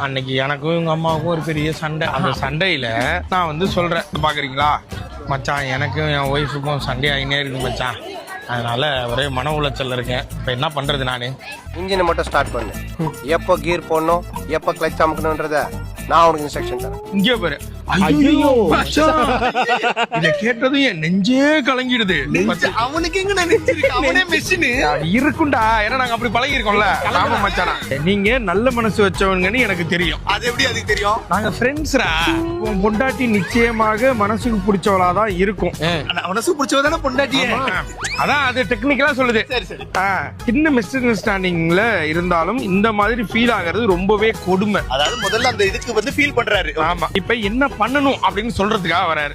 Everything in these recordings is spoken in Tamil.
அன்னைக்கு எனக்கும் எங்க அம்மாவுக்கும் ஒரு பெரிய சண்டை. அந்த சண்டையில நான் வந்து சொல்றேன், பாக்குறீங்களா மச்சான், எனக்கும் என் ஒய்ஃபுக்கும் சண்டை ஆகினே இருக்கு மச்சான், அதனால ஒரே மன உளைச்சல் இருக்கேன். இப்ப என்ன பண்றது நானு? இன்ஜினை மட்டும் ஸ்டார்ட் பண்ணு. எப்போ கீர் போடணும், எப்போ கிளச் அமுக்கணும்ன்றத நான் உனக்கு இன்ஸ்ட்ரக்ஷன் தரேன். இங்கே பாரு. ஐயோ மச்சான், இத கேட்டதும் என் நெஞ்சே கலங்கிடுது. அவனுக்கு எங்க நினைச்சிருக்கு, அவனே மெஷின் இருக்குண்டா, ஏன்னா நாங்க அப்படி பழகி இருக்கோம்ல. ஆமா மச்சானா, நீங்க நல்ல மனசு வச்சவங்கன்னு எனக்கு தெரியும். அது எப்படி அதுக்கு தெரியும்? நாங்க ஃப்ரெண்ட்ஸ்ரா. உன் பொண்டாட்டி நிச்சயமாக மனசுக்கு பிடிச்சவளா தான் இருக்கும். மனசு பிடிச்சவதானே பொண்டாட்டியே. அதான் அது டெக்னிக்கலா சொல்லுது. சின்ன மிஸ் அண்டர்ஸ்டாண்டிங்ல இருந்தாலும் இந்த மாதிரி ஃபீல் ஆகிறது ரொம்பவே கொடுமை. அதாவது முதல்ல அந்த இதுக்கு வந்து ஃபீல் பண்றாரு. ஆமா, இப்ப என்ன பண்ணணும் அப்படின்னு சொல்றதுக்காக வராரு.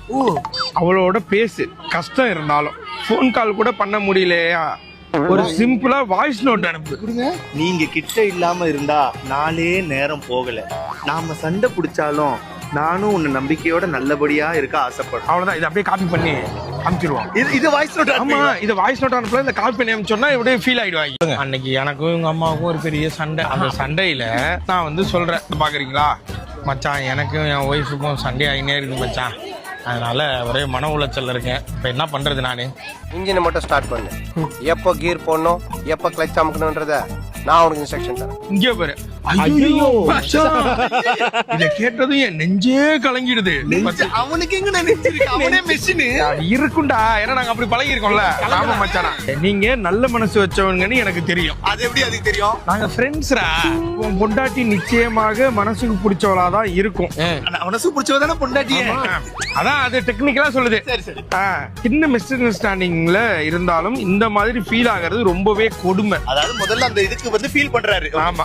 அவளோட பேசு, கஷ்டம் இருந்தாலும் போன் கால் கூட பண்ண முடியலையா, ஒரு சிம்பிளா வாய்ஸ் நோட் அனுப்பு. நீங்க கிட்ட இல்லாம இருந்தா நாளே நேரம் போகல. நாம சண்டை பிடிச்சாலும் நானும் உன்னை நம்பிக்கையோட நல்லபடியா இருக்க ஆசைப்படுறேன். அவ்வளவுதான். இதை அப்படியே காப்பி பண்ணி அனுப்பிச்சிருவான். இது வாய்ஸ் நோட். ஆமா, இது வாய்ஸ் நோட் அனுப்பல, இந்த காப்பி பண்ணி அனுப்பிச்சோன்னா இப்படியே ஃபீல் ஆயிடுவாங்க. அன்னைக்கு எனக்கும் எங்க அம்மாவுக்கும் ஒரு பெரிய சண்டை. அந்த சண்டையில நான் வந்து சொல்றேன், பாக்குறீங்களா மச்சான், எனக்கும் என் ஒய்ஃபுக்கும் சண்டை ஆகினே இருக்கு மச்சான், அதனால ஒரே மன உளைச்சல் இருக்கேன். இப்ப என்ன பண்றது நானு? இன்ஜினை மட்டும் ஸ்டார்ட் பண்ணு. எப்போ கீர் போடணும், எப்போ கிளச் அமுக்கணும்ன்றத நான் உனக்கு இன்ஸ்ட்ரக்ஷன் தரேன். இங்கே பாரு. ஐயோ மச்சான், இத கேட்டதும் என் நெஞ்சே கலங்கிடுது. அவனுக்கு எங்க நினைச்சிருக்கு, அவனே மெஷின் இருக்குண்டா, ஏன்னா நாங்க அப்படி பழகி இருக்கோம்ல. ஆமா மச்சானா, நீங்க நல்ல மனசு வச்சவங்கன்னு எனக்கு தெரியும். அது எப்படி அதுக்கு தெரியும்? நாங்க ஃப்ரெண்ட்ஸ்ரா. உன் பொண்டாட்டி நிச்சயமாக மனசுக்கு பிடிச்சவளா தான் இருக்கும். மனசு பிடிச்சவதானே பொண்டாட்டியே. அதான் அது டெக்னிக்கலா சொல்லுது. சின்ன மிஸ் அண்டர்ஸ்டாண்டிங்ல இருந்தாலும் இந்த மாதிரி ஃபீல் ஆகிறது ரொம்பவே கொடுமை. அதாவது முதல்ல அந்த இதுக்கு வந்து ஃபீல் பண்றாரு. ஆமா.